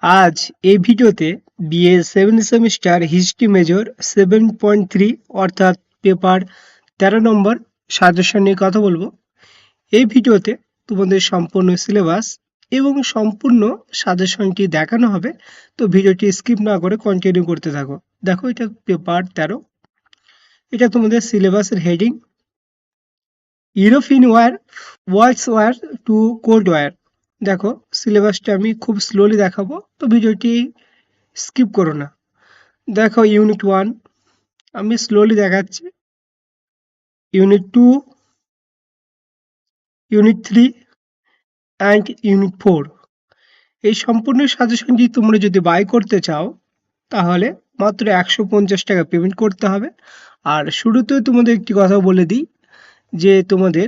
আজ এই ভিডিওতে বিএ 7 সেমিস্টার হিস্ট্রি মেজর 7.3 অর্থাৎ পেপার 13 নম্বর সাজেশন নিয়ে কথা বলবো। এই ভিডিওতে তোমাদের সম্পূর্ণ সিলেবাস এবং সম্পূর্ণ সাজেশনটি দেখানো হবে, তো ভিডিওটি স্কিপ না করে কন্টিনিউ করতে থাকো। দেখো, এটা পেপার 13, এটা তোমাদের সিলেবাসের হেডিং ইউরোপিয়ান ওয়ার্স ওয়ার টু কোল্ড ওয়ার। দেখো, সিলেবাসটা আমি খুব স্লোলি দেখাবো, তো ভিডিওটি স্কিপ করো না। দেখো, ইউনিট 1 আমি স্লোলি দেখাচ্ছি, ইউনিট 2, ইউনিট 3 অ্যান্ড ইউনিট 4। এই সম্পূর্ণ সাজেশনটি তোমরা যদি বাই করতে চাও তাহলে মাত্র 150 টাকা পেমেন্ট করতে হবে। আর শুরুতে তোমাদের একটি কথা বলে দিই যে তোমাদের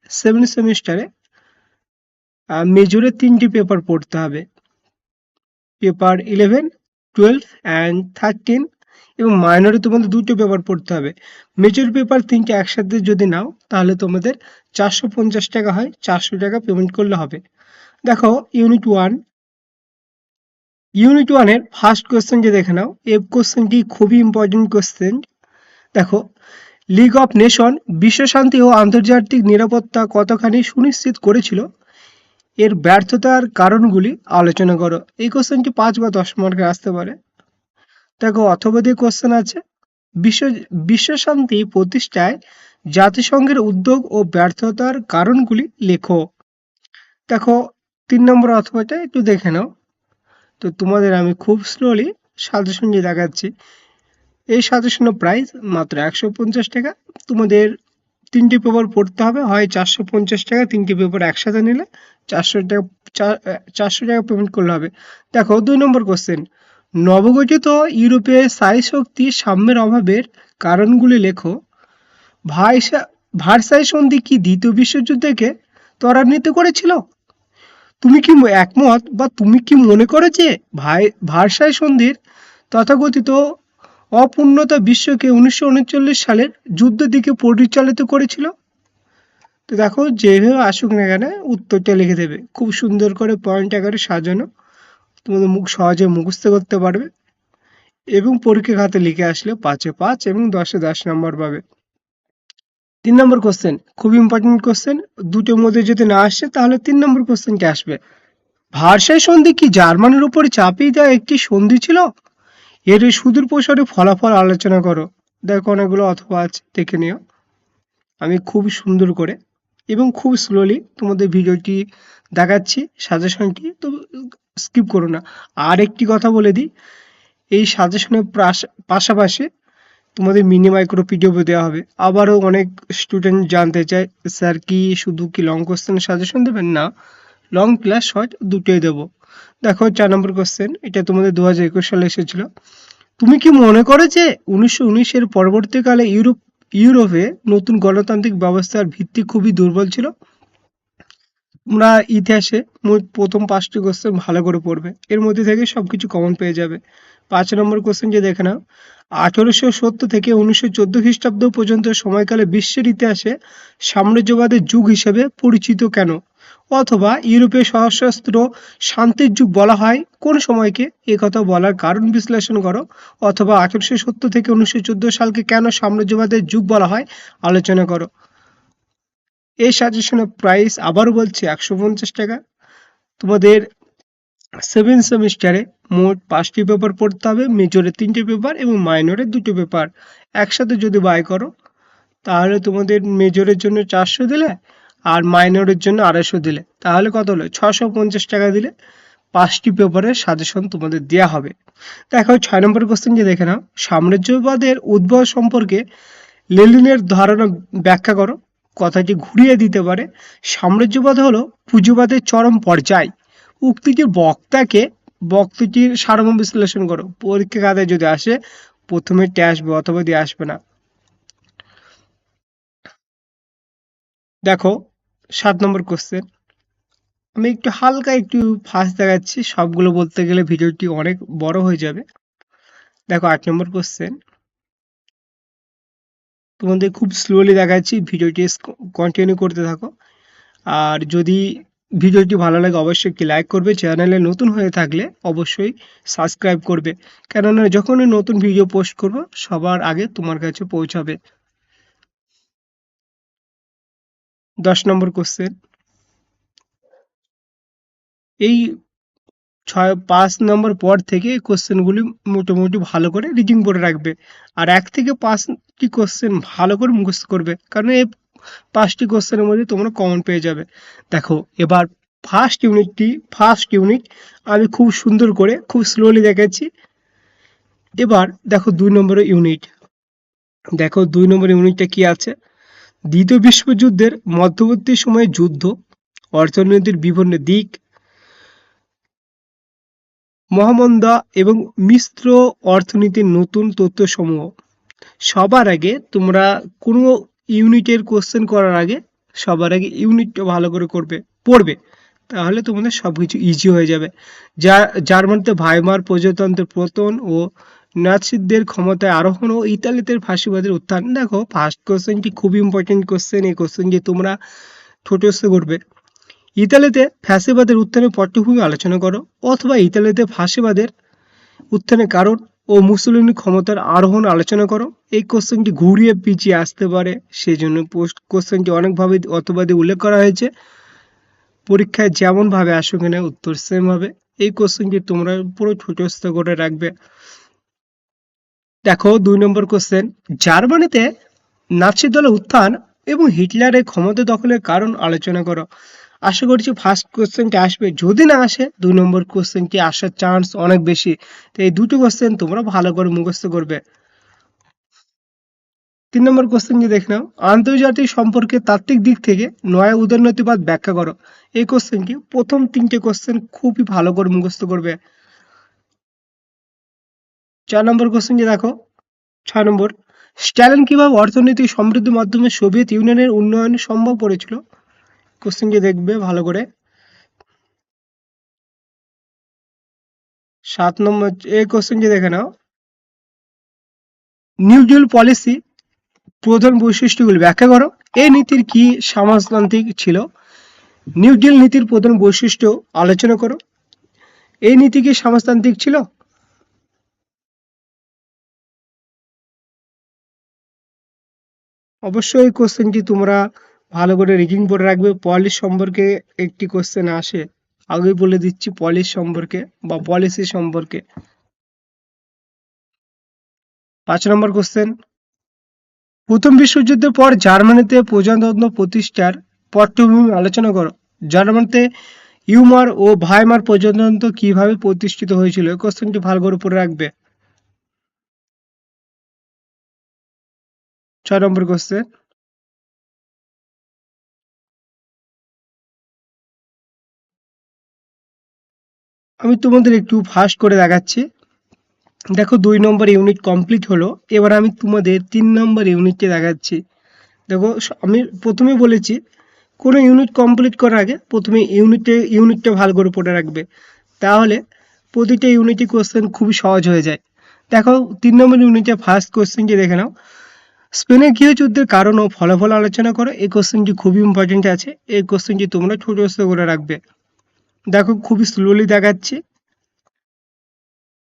7 সেমিস্টারে মেজরে 3টি পেপার পড়তে হবে, পেপার 11, 12 অ্যান্ড 13, এবং মাইনরে তোমাদের 2টো পেপার পড়তে হবে। মেজর পেপার 3টে একসাথে যদি নাও তাহলে তোমাদের 450 টাকা হয়, 400 টাকা পেমেন্ট করলে হবে। দেখো, ইউনিট 1 এর ফার্স্ট কোশ্চেনটি দেখে নাও। এই কোশ্চেনটি খুবই ইম্পর্টেন্ট কোশ্চেন। দেখো, লিগ অফ নেশন বিশ্বশান্তি ও আন্তর্জাতিক নিরাপত্তা কতখানি সুনিশ্চিত করেছিল, এর ব্যর্থতার কারণগুলি আলোচনা করো। এই কোশ্চেনটি 5 বা 10 মার্কে আসতে পারে। দেখো, অথবা দিয়ে কোশ্চেন আছে, বিশ্বশান্তি প্রতিষ্ঠায় জাতিসংঘের উদ্যোগ ও ব্যর্থতার কারণগুলি লেখো। দেখো, 3 নম্বর অথবাটা একটু দেখে নাও। তো তোমাদের আমি খুব স্লোলি সাজেশনটি দেখাচ্ছি। এই সাজেশনের প্রাইস মাত্র 150 টাকা। তোমাদের 3টে পেপার পড়তে হবে, হয় 450 টাকা, 3টে পেপার একসাথে নিলে 400 টাকা, 400 টাকা পেমেন্ট করলে হবে। দেখো, 2 নম্বর কোশ্চেন, নবগঠিত ইউরোপে স্থায়ী শক্তি সাম্যের অভাবের কারণগুলি লেখো। ভার্সাই সন্ধি কি দ্বিতীয় বিশ্বযুদ্ধকে ত্বরান্বিত করেছিল? তুমি কি একমত বা তুমি কি মনে করো যে ভার্সাই সন্ধির তথাকথিত অপূর্ণতা বিশ্বকে 1939 সালের যুদ্ধের দিকে পরিচালিত করেছিল? তো দেখো, যেভাবে আসুক না কেন উত্তরটা লিখে দেবে, খুব সুন্দর করে পয়েন্ট আকারে সাজানো, তোমাদের সহজে মুখস্থ করতে পারবে এবং পরীক্ষা খাতে লিখে আসলে 5-এ 5 এবং 10-এ 10 নম্বর পাবে। 3 নম্বর কোশ্চেন খুব ইম্পর্টেন্ট কোশ্চেন, দুটোর মধ্যে যদি না আসে তাহলে 3 নম্বর কোশ্চেনটা আসবে। ভার্সাই সন্ধি কি জার্মানির উপরে চাপিয়ে দেওয়া একটি সন্ধি ছিল? এর সুদূর প্রসারী ফলাফল আলোচনা করো। দেখো, অনেকগুলো অথবা আছে, দেখে নিও। আমি খুব সুন্দর করে এবং খুব স্লোলি তোমাদের ভিডিওটি দেখাচ্ছি, সাজেশনটি, তো স্কিপ করো না। আর একটি কথা বলে দিই, এই সাজেশনের পাশাপাশি তোমাদের মিনি মাইক্রো পিডিএফ দেওয়া হবে। আবারও অনেক স্টুডেন্ট জানতে চায়, স্যার কি শুধু কি লং কোশ্চেন সাজেশন দেবেন? না, লং প্লাস শর্ট দুটোই দেবো। দেখো, 4 নম্বর কোশ্চেন, এটা তোমাদের 2021 সালে এসেছিল। তুমি কি মনে করো যে 1919 এর পরবর্তীকালে ইউরোপে নতুন গণতান্ত্রিক ব্যবস্থার ভিত্তি খুবই দুর্বল ছিল? তোমরা ইতিহাসে প্রথম 5টি কোশ্চেন ভালো করে পড়বে, এর মধ্যে থেকে সবকিছু কমন পেয়ে যাবে। 5 নম্বর কোশ্চেন যে দেখে নাও, 1870 থেকে 1914 খ্রিস্টাব্দ পর্যন্ত সময়কালে বিশ্বের ইতিহাসে সাম্রাজ্যবাদের যুগ হিসেবে পরিচিত কেন? অথবা ইউরোপে সশস্ত্র শান্তির যুগ বলা হয় কোন সময়কে? একথা বলার কারণ বিশ্লেষণ করো। অথবা 1870 থেকে 1914 সালকে কেন সাম্রাজ্যবাদের যুগ বলা হয় আলোচনা করো। এই সাজেশনের প্রাইস আবারও বলছি 150 টাকা। তোমাদের 7 সেমিস্টারে মোট 5টি পেপার পড়তে হবে, মেজরে 3টে পেপার এবং মাইনরে 2টো পেপার। একসাথে যদি বাই করো তাহলে তোমাদের মেজরের জন্য 400 দিলে আর মাইনরের জন্য 250 দিলে তাহলে কত হলো? 650 টাকা দিলে 5টি পেপারের সাজেশন তোমাদের দেওয়া হবে। দেখো, 6 নম্বর কোশ্চেন যে দেখে নাও, সাম্রাজ্যবাদের উদ্ভব সম্পর্কে লেনিনের ধারণা ব্যাখ্যা করো। কথাটি ঘুরিয়ে দিতে পারে, সাম্রাজ্যবাদ হলো পুঁজিবাদের চরম পর্যায়। বক্তৃটির সারমর্ম বিশ্লেষণ করো। পরীক্ষা খাতায় যদি আসে প্রথমে আসবে অথবা দিয়ে আসবে না। দেখো, 7 নম্বর কোশ্চেন, আমি একটু হালকা একটু ফাস্ট দেখাচ্ছি, সবগুলো বলতে গেলে ভিডিওটি অনেক বড় হয়ে যাবে। দেখো, 8 নম্বর কোশ্চেন, তোমাদের খুব স্লোলি দেখাচ্ছি, ভিডিওটি কন্টিনিউ করতে থাকো। আর যদি ভিডিওটি ভালো লাগে অবশ্যই একটি লাইক করবে, চ্যানেলে নতুন হয়ে থাকলে অবশ্যই সাবস্ক্রাইব করবে, কেননা যখনই নতুন ভিডিও পোস্ট করব সবার আগে তোমার কাছে পৌঁছাবে। 10 নম্বর কোশ্চেন, এই 5 নম্বর পর থেকে এই কোশ্চেনগুলি মোটামুটি ভালো করে রিডিং করে রাখবে, আর 1 থেকে 5টি কোশ্চেন ভালো করে মুখস্থ করবে, কারণ এই 5টি কোশ্চেনের মধ্যে তোমরা কমন পেয়ে যাবে। দেখো এবার ফার্স্ট ইউনিট আমি খুব সুন্দর করে খুব স্লোলি দেখাচ্ছি। এবার দেখো 2 নম্বরের ইউনিট, দেখো 2 নম্বর ইউনিটটা কি আছে। দ্বিতীয় বিশ্বযুদ্ধের মধ্যবর্তী সময়ে যুদ্ধ, অর্থনীতির বিভিন্ন দিক, মহামন্দা এবং মিশ্র অর্থনীতির নতুন তথ্যসমূহ। সবার আগে তোমরা কোনো ইউনিটের কোশ্চেন করার আগে সবার আগে ইউনিটটা ভালো করে পড়বে, তাহলে তোমাদের সব কিছু ইজি হয়ে যাবে। জার্মানিতে ভাইমার প্রজাতন্ত্রের পতন ও নাৎসিদের ক্ষমতায় আরোহণ ও ইতালিতে ফাঁসিবাদের উত্থান। দেখো ফার্স্ট কোশ্চেনটি খুবই ইম্পর্টেন্ট কোশ্চেন, এই কোশ্চেনটি তোমরা ঠোঁটস্থ করবে। ইতালিতে ফ্যাসিবাদের উত্থানের পটভূমি আলোচনা করো, অথবা ইতালিতে ফাঁসিবাদের উত্থানের কারণ ও মুসলিনী ক্ষমতার আরোহণ আলোচনা করো। এই কোশ্চেনটি ঘুরিয়ে পিছিয়ে আসতে পারে, সেই জন্য কোশ্চেনটি অনেকভাবে অথবাদে উল্লেখ করা হয়েছে। পরীক্ষায় যেমনভাবে আসুক না উত্তর সেম হবে। এই কোশ্চেনটি তোমরা পুরো ঠোঁটস্থ করে রাখবে। দেখো 2 নম্বর কোশ্চেন, জার্মানিতে নাৎসি দলের উত্থান এবং হিটলারের ক্ষমতা দখলের কারণ আলোচনা করো। আশা করছি ফার্স্ট কোশ্চেনটি আসবে, যদি না আসে 2 নম্বর কোশ্চেনটি আসার চান্স অনেক বেশি। তো এই দুটো কোশ্চেন তোমরা ভালো করে মুখস্থ করবে। 3 নম্বর কোশ্চেনটি দেখে নাও, আন্তর্জাতিক সম্পর্কে তাত্ত্বিক দিক থেকে নয়া উদারনৈতিকবাদ ব্যাখ্যা করো। এই কোশ্চেনটি প্রথম 3টে কোশ্চেন খুবই ভালো করে মুখস্থ করবে। 4 নম্বর কোশ্চেনটি দেখো, 6 নম্বর, স্ট্যালিন কিভাবে অর্থনৈতিক সমৃদ্ধির মাধ্যমে সোভিয়েত ইউনিয়নের উন্নয়ন সম্ভব করেছিল। কোশ্চেনটি দেখবে ভালো করে। 7 নম্বর এই কোশ্চেনটি দেখে নাও, নিউ ডিল পলিসি প্রধান বৈশিষ্ট্যগুলি ব্যাখ্যা করো। এই নীতির কি সমাজতান্ত্রিক ছিল। নিউ ডিল নীতির প্রধান বৈশিষ্ট্য আলোচনা করো। এই নীতি কি সমাজতান্ত্রিক ছিল। অবশ্যই এই কোশ্চেনটি তোমরা ভালো করে রিডিং করে রাখবে। পলিস সম্পর্কে একটি কোশ্চেন আসে, আগেই বলে দিচ্ছি, পলিস সম্পর্কে বা পলিসি সম্পর্কে। 5 নম্বর কোশ্চেন, প্রথম বিশ্বযুদ্ধের পর জার্মানিতে প্রজাতন্ত্র প্রতিষ্ঠার পটভূমি আলোচনা করো। জার্মানিতে ইউমার ও ভাইমার প্রজাতন্ত্র কিভাবে প্রতিষ্ঠিত হয়েছিল। এই কোশ্চেনটি ভালো করে পড়ে রাখবে। 6 নম্বর কোশ্চেন, আমি তোমাদের একটু ফাস্ট করে দেখাচ্ছি। দেখো 2 নম্বর ইউনিট কমপ্লিট হলো, এবার আমি তোমাদের 3 নম্বর ইউনিটটি দেখাচ্ছি। দেখো আমি প্রথমে বলেছি কোনো ইউনিট কমপ্লিট করার আগে প্রথমে ইউনিটটা ভালো করে পড়ে রাখবে, তাহলে প্রতিটা ইউনিটই কোশ্চেন খুবই সহজ হয়ে যায়। দেখো 3 নম্বর ইউনিটে ফার্স্ট কোশ্চেনটি দেখে নাও, স্পেনের গৃহযুদ্ধের কারণ ও ফলাফল আলোচনা করো। এই কোশ্চেনটি খুবই ইম্পর্টেন্ট আছে, এই কোশ্চেনটি তোমরা ছোটস্থ করে রাখবে। দেখো খুবই স্লোলি দেখাচ্ছি।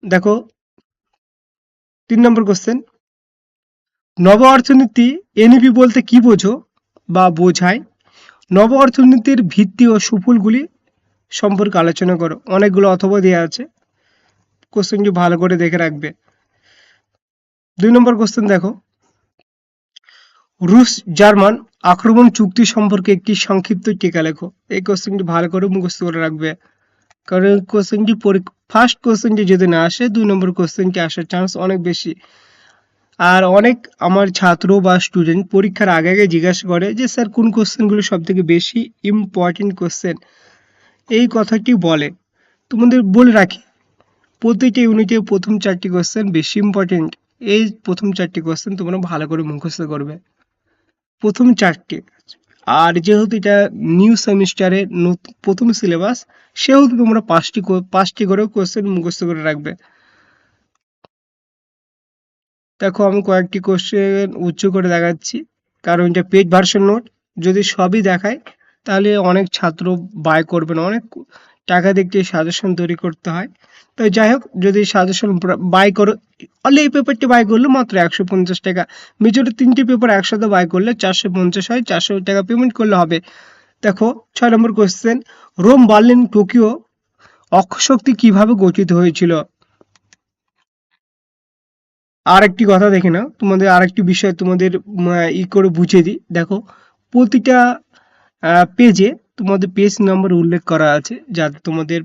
দেখো 3 নম্বর কোশ্চেন, নব অর্থনীতি এনইপি বলতে কি বোঝো বা বোঝায়। নব অর্থনীতির ভিত্তি ও সুফলগুলি সম্পর্কে আলোচনা করো। অনেকগুলো অথবা দেওয়া আছে, কোশ্চেনটি ভালো করে দেখে রাখবে। 2 নম্বর কোশ্চেন দেখো, রুশ জার্মান আক্রমণ চুক্তি সম্পর্কে একটি সংক্ষিপ্ত টিকা লেখো। এই কোশ্চেনটি ভালো করে মুখস্থ করে রাখবে, কারণ কোশ্চেনটি ফার্স্ট কোশ্চেনটি যদি না আসে 2 নম্বর কোশ্চেনটি আসার চান্স অনেক বেশি। আর অনেক আমার ছাত্র বা স্টুডেন্ট পরীক্ষার আগে আগে জিজ্ঞাসা করে যে স্যার কোন কোশ্চেনগুলো সব থেকে বেশি ইম্পর্টেন্ট কোশ্চেন। এই কথাটি বলে, তোমাদের বলে রাখি, প্রতিটি ইউনিটে প্রথম 4টি কোশ্চেন বেশি ইম্পর্টেন্ট। এই প্রথম 4টি কোশ্চেন তোমরা ভালো করে মুখস্থ করবে, প্রথম 4টি। আর যেহেতু এটা নিউ সেমিস্টারের প্রথম সিলেবাস, সেহেতু তোমরা 5টি করে কোশ্চেন মুখস্থ করে রাখবে। দেখো আমি কয়েকটি কোশ্চেন উচ্চ করে দেখাচ্ছি, কারণ এটা পেজ ভার্সন নোট, যদি সবই দেখায় তাহলে অনেক ছাত্র বাই করবে না, অনেক টাকা দিয়ে সাজেশন তৈরি করতে হয়। তো যাই হোক, যদি সাজেশন বাই করো, অনলি এই পেপারটি বাই করলে মাত্র 150 টাকা। মেজরের 3টি পেপার একসাথে বাই করলে 450 হয়, 400 টাকা পেমেন্ট করলে হবে। দেখো 6 নম্বর কোশ্চেন, রোম, বার্লিন, টোকিও অক্ষশক্তি কিভাবে গঠিত হয়েছিল? আর একটি কথা দেখে নাও, তোমাদের আর একটি বিষয় তোমাদের করে বুঝিয়ে দিই। দেখো প্রতিটা পেজে তোমাদের পেজ নাম্বার উল্লেখ করা আছে, যাতে তোমাদের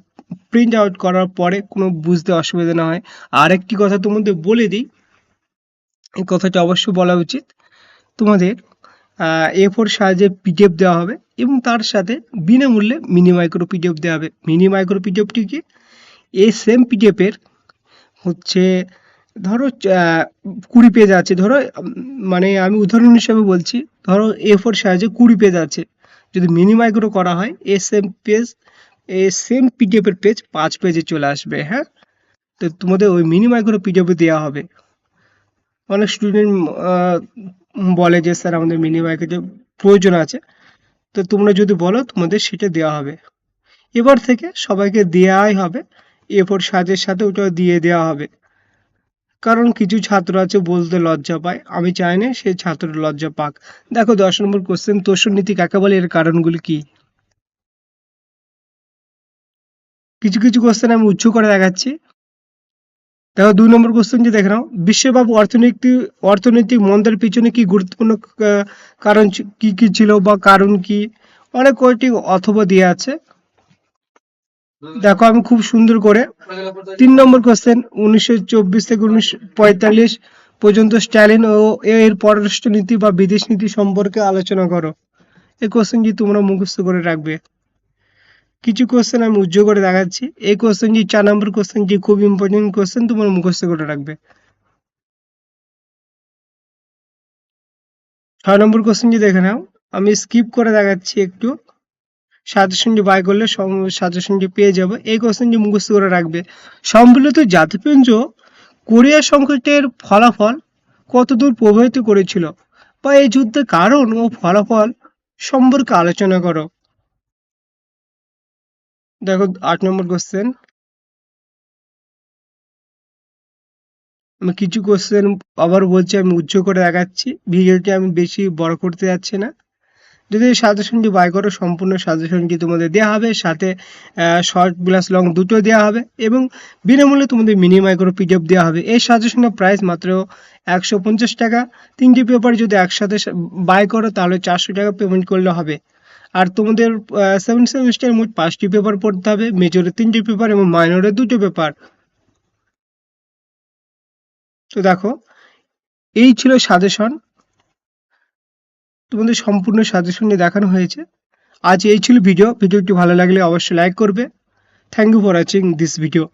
প্রিন্ট আউট করার পরে কোনো বুঝতে অসুবিধা না হয়। আর একটি কথা তোমাদের বলে দিই, এই কথাটা অবশ্যই বলা উচিত, তোমাদের A4 সাইজে পিডিএফ দেওয়া হবে এবং তার সাথে বিনামূল্যে মিনি মাইক্রো পিডিএফ দেওয়া হবে। মিনি মাইক্রো পিডিএফটি কি? এই সেম পিডিএফের হচ্ছে ধরো 20 পেজ আছে, ধরো মানে আমি উদাহরণ হিসেবে বলছি, ধরো A4 সাইজে 20 পেজ আছে, যদি মিনি মাইক্রো করা হয় এই সেম পিডিএফ এর পেজ 5 পেজে চলে আসবে। হ্যাঁ, তো তোমাদের ওই মিনি মাইক্রো পিডিএফ দেওয়া হবে। অনেক স্টুডেন্ট বলে যে স্যার আমাদের মিনি মাইক্রো প্রয়োজন আছে, তো তোমরা যদি বলো তোমাদের সেটা দেওয়া হবে। এবার থেকে সবাইকে দেওয়াই হবে, A4 সাইজের সাথে ওটা দিয়ে দেওয়া হবে। কারণ কিছু ছাত্র আছে বলতে লজ্জা পায়, আমি চাই না সেই ছাত্র লজ্জা পাক। দেখো 10 নম্বর কোশ্চেন, তোষণ নীতি কাকে বলে, এর কারণগুলি কি? কিছু কিছু কোশ্চেন আমি উচ্চ করে দেখাচ্ছি। দেখো 2 নম্বর কোশ্চেনটি দেখে নাও, বিশ্বব্যাপী অর্থনৈতিক মন্দার পিছনে কি গুরুত্বপূর্ণ কারণ কি কি ছিল বা কারণ কি? অনেক কয়টি অথবা দিয়ে আছে, দেখো আমি খুব সুন্দর করে। 3 নম্বর কোশ্চেন, 1924 থেকে 1945 পর্যন্ত স্ট্যালিন ও এর পররাষ্ট্র নীতি বা বিদেশ নীতি সম্পর্কে আলোচনা করো। এই কোশ্চেনটি তোমরা মুখস্থ করে রাখবে। কিছু কোশ্চেন আমি উজ্জ্বল করে দেখাচ্ছি। এই কোশ্চেনটি 4 নম্বর কোশ্চেনটি খুব ইম্পর্টেন্ট কোশ্চেন, তোমরা মুখস্থ করে রাখবে। 6 নম্বর কোশ্চেনটি দেখে নাও, আমি স্কিপ করে দেখাচ্ছি একটু, সাজেশনটি বাই করলে সাজেশনটি পেয়ে যাবে। এই কোশ্চেনটি মুখস্থ করে রাখবে। সম্মিলিত জাতিপুঞ্জ কোরিয়া সংকটের ফলাফল কতদূর প্রভাবিত করেছিল, বা এই যুদ্ধের কারণ ও ফলাফল সম্পর্কে আলোচনা করো। দেখো 8 নম্বর কোশ্চেন, আমি কিছু কোশ্চেন আবার বলছি, আমি উচ্চ করে দেখাচ্ছি, ভিডিওটি আমি বেশি বড় করতে যাচ্ছি না। যদি সাজেশনটি বাই করো, সম্পূর্ণ সাজেশনটি তোমাদের দেওয়া হবে, সাথে শর্ট প্লাস লং দুটো দেওয়া হবে এবং বিনামূল্যে তোমাদের মিনি মাইক্রো পিডিএফ দেওয়া হবে। এই সাজেশনের প্রাইস মাত্র 150 টাকা। 3টি পেপার যদি একসাথে বাই করো তাহলে 400 টাকা পেমেন্ট করলে হবে। আর তোমাদের 7 সেমিস্টার মোট 5টি পেপার পড়তে হবে, মেজরের 3টি পেপার এবং মাইনরের 2টো পেপার। তো দেখো এই ছিল সাজেশন, তোমাদের সম্পূর্ণ সাজেশনটি দেখানো হয়েছে। আজ এই ছিল ভিডিওটি ভালো লাগলে অবশ্যই লাইক করবে। Thank you for watching this video.